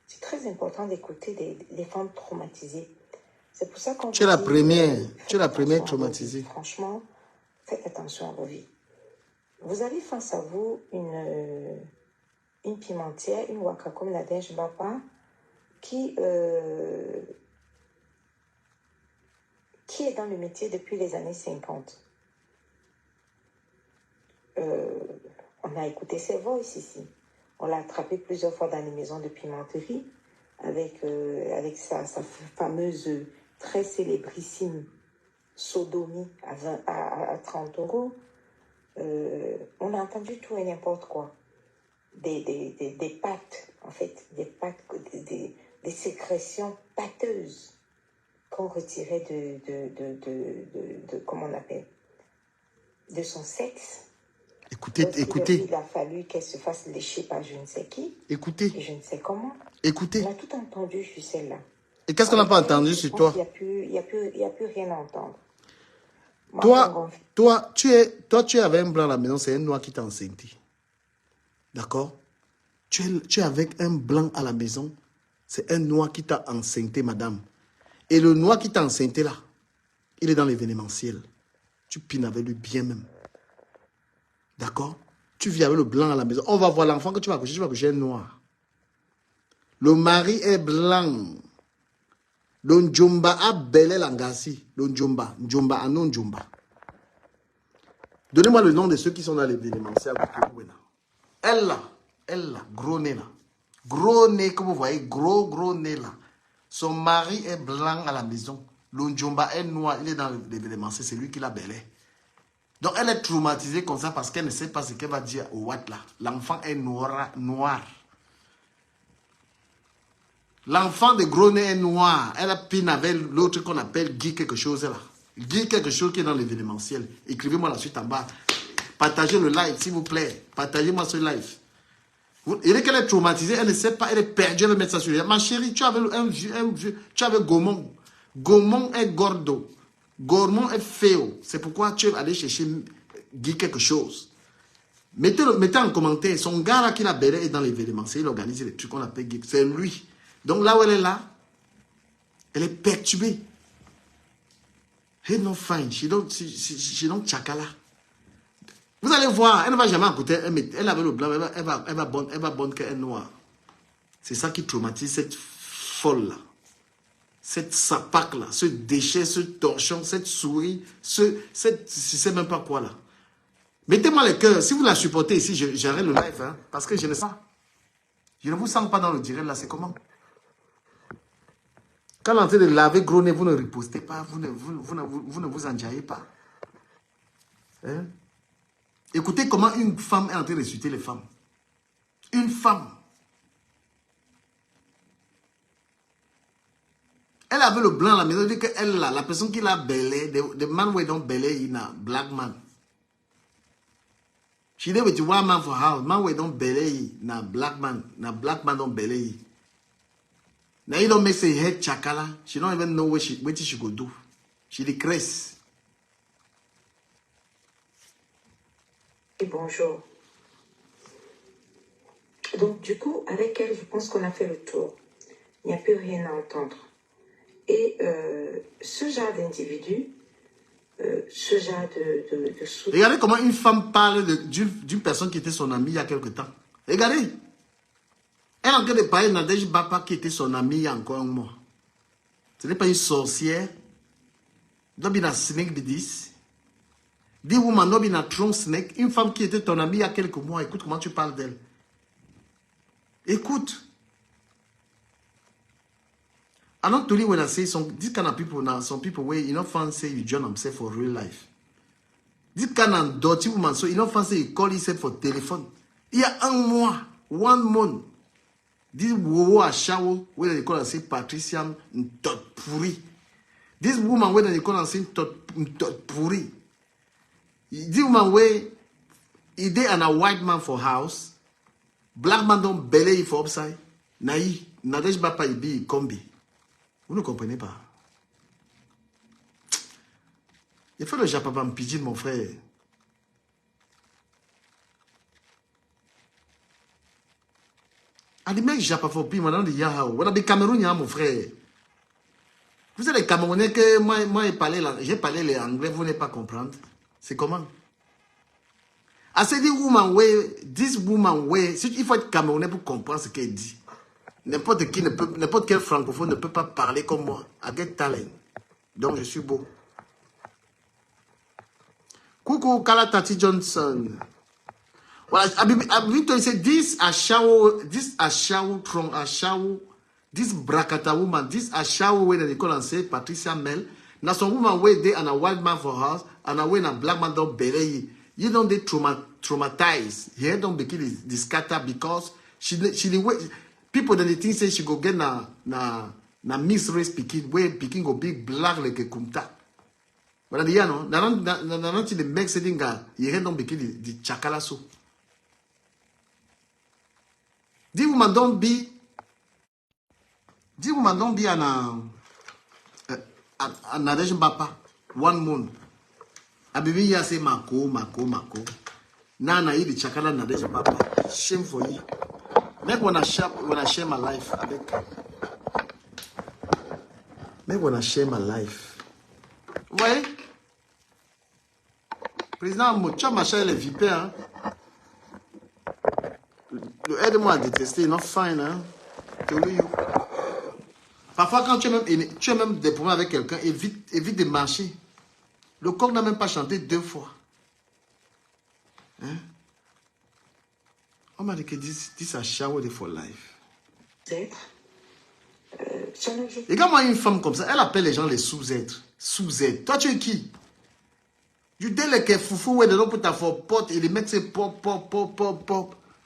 C: C'est très important d'écouter les femmes traumatisées. C'est pour ça qu'on
A: Tu es la
C: dit,
A: première. Tu es la
C: faites
A: première
C: attention à vos
A: traumatisée.
C: vies. Franchement, faites attention à vos vies. Vous avez face à vous une pimentière, une waka comme Nadège Mbapa, qui est dans le métier depuis les années 50. On a écouté ses voix ici. On l'a attrapé plusieurs fois dans les maisons de pimenterie avec sa fameuse, très célébrissime sodomie à 30 €. On a entendu tout et n'importe quoi. Des pâtes, en fait, des sécrétions pâteuses qu'on retirait comment on appelle, de son sexe.
A: Écoutez.
C: Il a fallu qu'elle se fasse lécher par je ne sais qui.
A: Écoutez.
C: Et je ne sais comment.
A: Écoutez.
C: On a tout entendu sur celle-là.
A: Et qu'est-ce qu'on n'a pas entendu sur toi?
C: Il n'y a plus rien à entendre.
A: Toi, tu es avec un blanc à la maison, c'est un noir qui t'a enceinte. D'accord? Tu es avec un blanc à la maison, c'est un noir qui t'a enceinte, madame. Et le noir qui t'a enceinte là, il est dans l'événementiel. Tu pines avec lui bien même. D'accord? Tu vis avec le blanc à la maison. On va voir l'enfant que tu vas coucher un noir. Le mari est blanc. Le Njomba a belé l'Angassi. Le Njomba. Njomba a non Njomba. Donnez-moi le nom de ceux qui sont dans l'événementiel. Elle là, gros nez là. Gros nez, comme vous voyez, gros nez là. Son mari est blanc à la maison. Le Njomba est noir, il est dans l'événementiel, c'est lui qui l'a belé. Donc elle est traumatisée comme ça parce qu'elle ne sait pas ce qu'elle va dire au Watt là. L'enfant est noir. L'enfant de gros nez est noir. Elle a pine avec l'autre qu'on appelle Guy quelque chose là. Guy quelque chose qui est dans l'événementiel. Écrivez-moi la suite en bas. Partagez le live s'il vous plaît. Partagez-moi ce live. Il est qu'elle est traumatisée, elle ne sait pas, elle est perdue, elle va mettre ça sur elle. Ma chérie, tu avais un vieux, tu avais Gaumont. Gaumont est gordo. Gaumont est féo. C'est pourquoi tu es allé chercher Guy quelque chose. Mettez en commentaire, son gars là qui l'a belé est dans l'événementiel, il organise les trucs qu'on appelle Guy. C'est lui. Donc là où elle est là, elle est perturbée. Hey, no fine, she don't chakala. Vous allez voir, elle ne va jamais écouter, elle avait le blanc, elle va bonne qu'elle est noire. C'est ça qui traumatise cette folle là. Cette sapac là, ce déchet, ce torchon, cette souris, je ne sais même pas quoi là. Mettez-moi le cœur, si vous la supportez ici, j'arrête le live, hein, parce que je ne sais pas. Je ne vous sens pas dans le direct là, c'est comment? Quand on est en train de laver gros nez, vous ne ripostez pas, vous ne vous enjaillez pas. Hein? Écoutez comment une femme est en train d'insulter les femmes. Une femme. Elle avait le blanc à la maison, elle dit que elle, la personne qui l'a belé, the man who don't belay in a black man. She did with one man for house, man who don't belay na black man don't belay. Now you don't make say head chakala, she don't even know what she go do. She decrease.
C: Bonjour. Donc du coup, avec elle, je pense qu'on a fait le tour. Il n'y a plus rien à entendre. Et ce genre d'individu, ce genre de soutien...
A: Regardez comment une femme parle d'une personne qui était son amie il y a quelque temps. Regardez. Elle est en train de parler de Nadège Bapa qui était son amie il y a encore un mois. Ce n'est pas une sorcière. Non, bien snake bidis. Dis woman, non, bien tronc snake. Une femme qui était ton amie il y a quelques mois. Écoute comment tu parles d'elle. Écoute. I don't tell you when I say this kind of people now, some people where you know fancy you join themselves for real life. This kind of dirty woman, so you know fancy you call yourself for telephone. Il y a un mois, 1 month. This woman a shower where they call her say Patricia tot pourri. This woman where they call her say tot pourri. This woman where he dey and a white man for house, black man don't belay for upside. Naï, Nadège Bapa ibi combi. Vous ne comprenez pas. Il faut le Japapam pidgin, mon frère. Ah, les mecs Japafopi, maintenant, de Yahao. On a des Camerounais, mon frère. Vous êtes les Camerounais que moi j'ai parlé les anglais, vous n'allez pas comprendre. C'est comment? Ah, c'est dit woman way, this woman way. Il faut être Camerounais pour comprendre ce qu'elle dit. N'importe quel francophone ne peut pas parler comme moi. I get talent. Donc je suis beau. Coucou Kalatati Johnson. Voilà, Abibito said this Ashawo from Ashawo, this Brakata woman, this Ashawo way that they call and say Patricia Mel. Now some woman way they and a white man for house and a way and a black man don't bury. You don't they traumatize. Here don't be the scatter because she the way. People that they think say she go get na mixed race Pekin, where Pekin go big black like a kumta. But the no, na the make setting guy, you head don't begin the chakala so. The woman don't be an Nadège Bapa 1 month. Abibi ya say mako. Na eat the chakala Nadège Bapa. Shame for you. Make when I share my life, make when I share my life. Ouais. Président Mocha Macha les vipères. Aide-moi à détester, not fine, hein. Parfois, quand tu as même des problèmes avec quelqu'un, évite de marcher. Le corps n'a même pas chanté 2 fois. Hein? On m'a dit que this a shower for life. Et quand moi, une femme comme ça, elle appelle les gens les sous-êtres. Sous-êtres. Toi, tu es qui? You dis like a foufou where they don't put her for pot et les mecs c'est pop.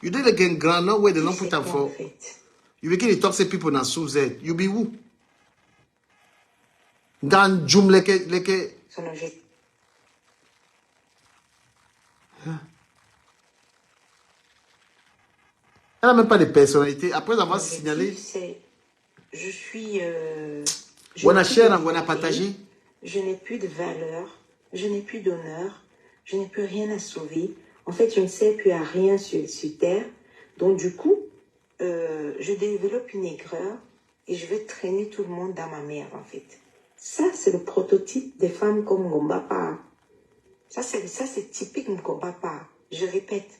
A: You dis like a granola where they don't put her for. You begin to talk to people na sous-êtres. You be who? Gan jum like. Elle n'a même pas de personnalité. Après avoir signalé.
C: Je suis.
A: On a cher, on a partagé.
C: Je n'ai plus de valeur, je n'ai plus d'honneur, je n'ai plus rien à sauver. En fait, je ne sais plus à rien sur terre. Donc, du coup, je développe une aigreur et je vais traîner tout le monde dans ma merde, en fait. Ça, c'est le prototype des femmes comme Ngombapa. Ça, c'est typique Ngombapa. Je répète,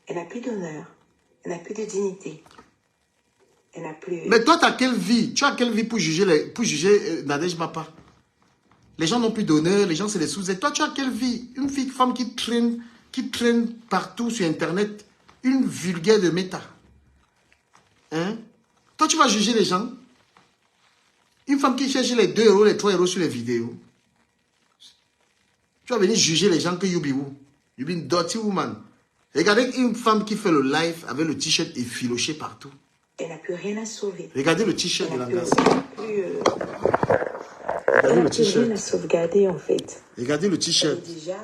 C: elle n'a plus d'honneur. Elle n'a plus de dignité. Elle n'a plus...
A: Mais toi, tu as quelle vie? Tu as quelle vie pour juger Nadège Bapa? Les gens n'ont plus d'honneur, les gens c'est des sous-êtres. Toi, tu as quelle vie? Une femme qui traîne partout sur Internet, une vulgaire de méta. Hein? Toi, tu vas juger les gens. Une femme qui cherche les 2 euros, les 3 euros sur les vidéos. Tu vas venir juger les gens que you be who. You be dirty woman. Regardez une femme qui fait le live avec le t-shirt effiloché partout.
C: Elle n'a plus rien à sauver.
A: Regardez le t-shirt de la grâce.
C: Elle n'a plus rien à sauvegarder en fait.
A: Regardez le t-shirt.
C: Déjà,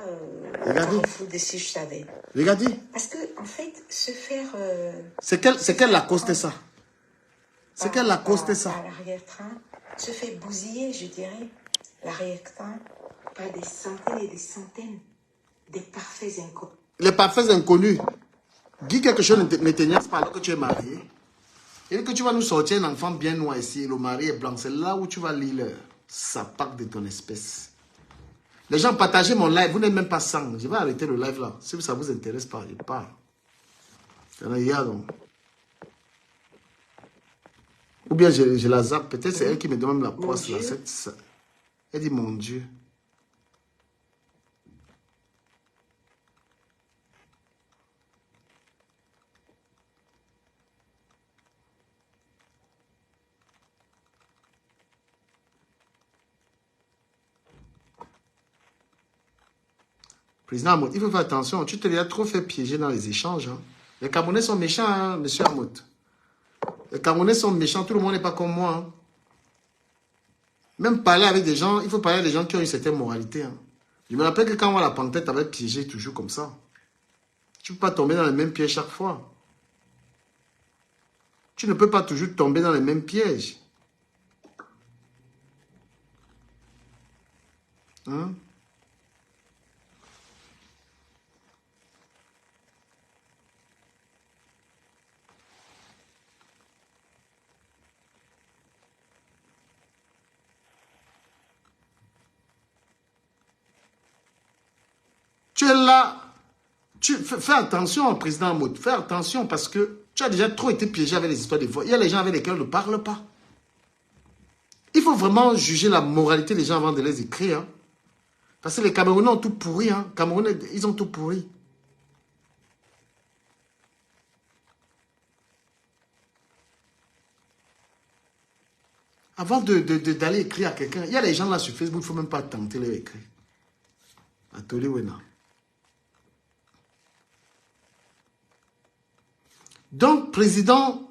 A: Regardez.
C: dessus, je savais.
A: Regardez.
C: Parce que, en fait, se faire...
A: C'est quel Lacoste ça? C'est quel Lacoste ça?
C: À l'arrière-train, se fait bousiller, je dirais, l'arrière-train, par des centaines et des centaines de parfaits inconnus.
A: Les parfaits inconnus. Dis quelque chose ne t'ignace pas alors que tu es marié. Et que tu vas nous sortir un enfant bien noir ici, et le mari est blanc. C'est là où tu vas lire ça part de ton espèce. Les gens, partagez mon live. Vous n'êtes même pas 100. Je vais arrêter le live là. Si ça ne vous intéresse pas, je parle. Il y a donc. Ou bien je la zappe. Peut-être c'est elle qui me demande la poisse là. Elle dit mon Dieu. Président Amout, il faut faire attention. Tu te l'as trop fait piéger dans les échanges. Hein. Les Camerounais sont méchants, hein, monsieur Amout. Les Camerounais sont méchants. Tout le monde n'est pas comme moi. Hein. Même parler avec des gens, il faut parler avec des gens qui ont une certaine moralité. Hein. Je me rappelle que quand moi, la panthère t'avait piégé toujours comme ça. Tu ne peux pas tomber dans les mêmes pièges chaque fois. Tu ne peux pas toujours tomber dans les mêmes pièges. Hein? Tu es là, fais attention, président Amout, fais attention parce que tu as déjà trop été piégé avec les histoires de voix. Il y a les gens avec lesquels on ne parle pas. Il faut vraiment juger la moralité des gens avant de les écrire. Hein. Parce que les Camerounais ont tout pourri. Hein. Camerounais, ils ont tout pourri. Avant d'aller écrire à quelqu'un, il y a les gens là sur Facebook, il ne faut même pas tenter de les écrire. Atoli Wena. Donc, président,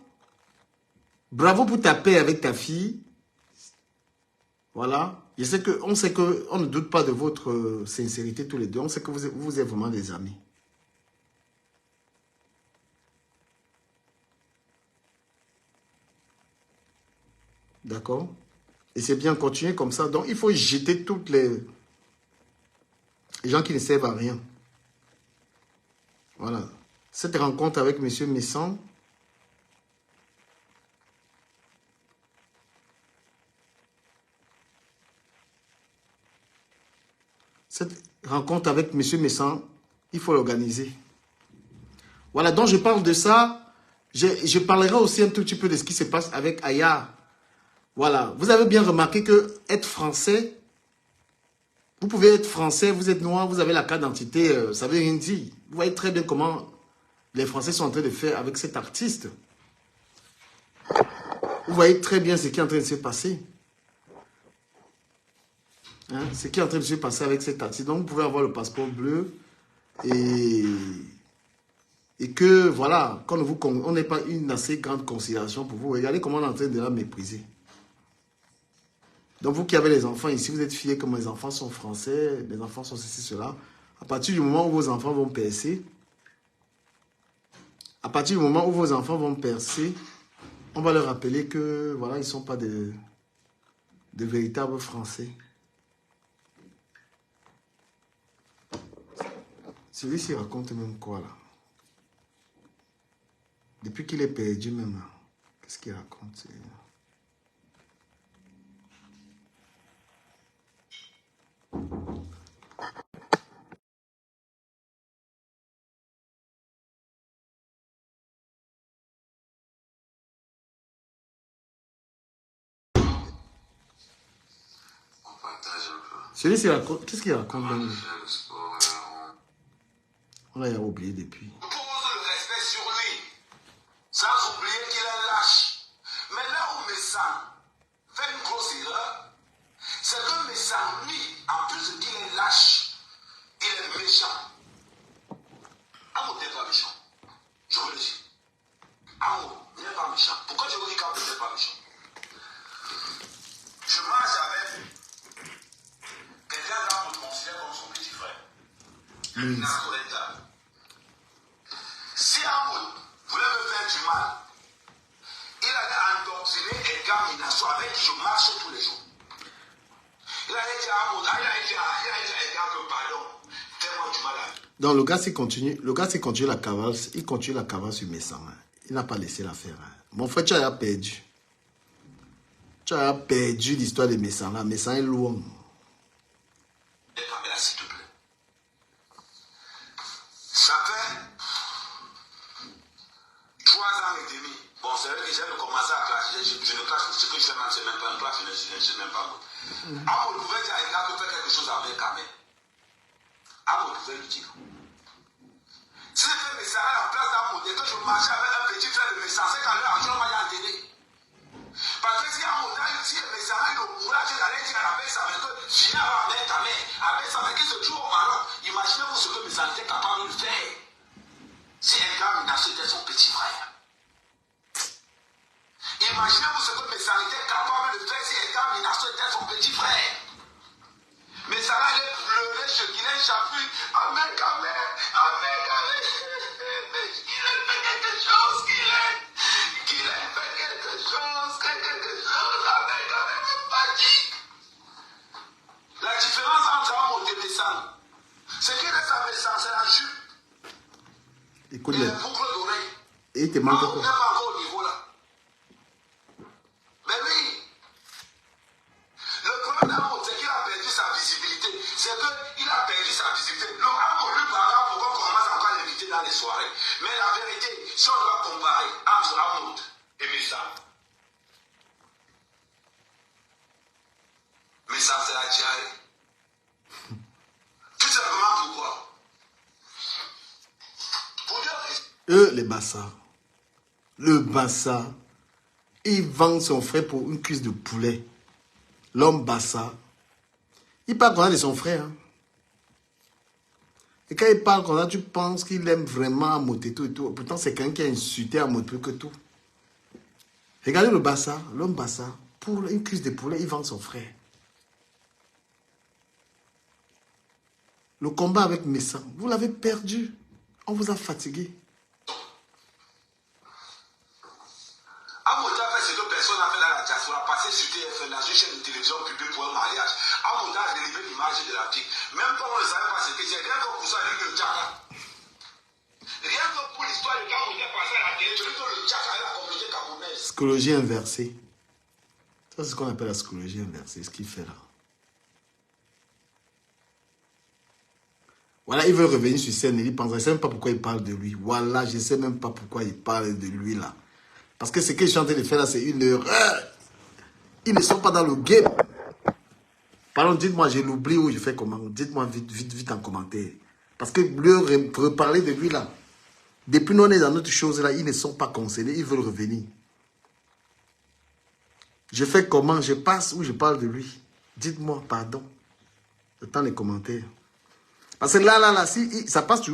A: bravo pour ta paix avec ta fille. Voilà. On sait qu'on ne doute pas de votre sincérité tous les deux. On sait que vous êtes vraiment des amis. D'accord? Et c'est bien continuer comme ça. Donc, il faut jeter toutes les gens qui ne servent à rien. Voilà. Cette rencontre avec M. Messan, il faut l'organiser. Voilà, donc je parle de ça. Je parlerai aussi un tout petit peu de ce qui se passe avec Aya. Voilà, vous avez bien remarqué que être français, vous pouvez être français, vous êtes noir, vous avez la carte d'identité, ça veut rien dire. Vous voyez très bien comment les Français sont en train de faire avec cet artiste. Vous voyez très bien ce qui est en train de se passer. Hein, ce qui est en train de se passer avec cet artiste. Donc, vous pouvez avoir le passeport bleu et que, voilà, quand on n'est pas une assez grande considération pour vous. Regardez comment on est en train de la mépriser. Donc, vous qui avez les enfants ici, vous êtes fiers que mes enfants sont français, mes enfants sont ceci, cela. À partir du moment où vos enfants vont percer, on va leur rappeler que, voilà, ils ne sont pas de véritables Français. Celui-ci raconte même quoi, là? Depuis qu'il est perdu même, qu'est-ce qu'il raconte? Celui-ci raconte, qu'est-ce qu'il raconte même? On l'a oublié depuis.
D: Pose le respect sur lui, sans oublier qu'il est lâche. Si Amoud voulait me faire du mal, il allait endoctriner Edgar Minasso avec qui je marche tous les jours. Il allait dire à Amoud, il allait dire à Edgar que pardon, fais-moi du mal à lui.
A: Donc le gars s'est continue la cavale, il continue la cavale sur Messama. Il n'a pas laissé l'affaire. Mon frère, tu as perdu. Tu as perdu l'histoire de Messama. Messama est loin.
D: Pamela, s'il te plaît. Ça fait 3 ans et demi. Bon, c'est vrai que j'ai commencé à clasher. Je ne classe ce que je fais, c'est même pas une classe, je ne sais même pas. Amoud pouvait dire à Edgar de faire quelque chose avec Kamel. Amoud pouvait lui dire. Si je fais Messama à la place d'Amoud et que je marchais avec un petit frère de Messama, c'est quand l'argent m'a enterré. Parce que si Amoud a eu Messama, il mourra, je l'allais dire à la Messama que finalement avec Kamel, avec Messama qui se trouve au Maroc, imaginez-vous ce que Messama était capable de faire. Si Edgar Minasso était son petit frère. Imaginez-vous ce que Messama était capable de faire si Edgar Minasso était son petit frère. Messama allait pleurer chez Guilain Chapuis. Amen, Kamel, Amen, Kamel. Il a fait quelque chose, qu'il a fait quelque chose, Amen, Kamel me fatigue. La différence entre Amoud et Messama, c'est qu'il reste à Messama, c'est la jupe.
A: Écoute,
D: Et les boucles d'oreilles.
A: et il te manque
D: Amoud n'est
A: quoi?
D: pas encore au niveau là. Mais oui. Le problème d'Amoud, c'est qu'il a perdu sa visibilité. C'est qu'il a perdu sa visibilité. Le Amoud lui parlera pour qu'on commence encore à l'inviter dans les soirées. Mais la vérité, si on doit comparer entre Amoud et Messama, Messama c'est la diarrhée. Tout simplement pourquoi? Pour dire
A: Les Bassa. Le Bassa. Il vend son frère pour une cuisse de poulet. L'homme Bassa. Il parle comme ça de son frère. Hein. Et quand il parle comme ça, tu penses qu'il aime vraiment Amoud et tout et tout. Pourtant, c'est quelqu'un qui a insulté Amoud plus que tout. Regardez le Bassa, l'homme Bassa. Pour une cuisse de poulet, il vend son frère. Le combat avec Messama, vous l'avez perdu. On vous a fatigué.
D: Amoud a fait ce que personne n'a fait dans la diaspora, passer sur TF1 dans une chaîne de télévision publique pour un mariage. Amoud a délivré l'image de la fille. Même quand on ne savait pas ce que c'est, rien que pour ça, il y a eu le Djaka. Rien que pour l'histoire de Amoud est passé à la télé, celui que le Djaka et la communauté camerounaise.
A: Psychologie inversée. Ça, c'est ce qu'on appelle la psychologie inversée, ce qu'il fait là. Voilà, il veut revenir sur scène, il pense, je ne sais même pas pourquoi il parle de lui. Voilà, je ne sais même pas pourquoi il parle de lui là. Parce que ce que je suis en train de faire là, c'est une erreur. Ils ne sont pas dans le game. Pardon, dites-moi, je l'oublie ou je fais comment. Dites-moi vite en commentaire. Parce que lui reparler de lui là, depuis nous on est dans notre chose là, ils ne sont pas concernés, ils veulent revenir. Je fais comment, je passe ou je parle de lui. Dites-moi, pardon. J'attends les commentaires. Parce que là, si ça passe toujours.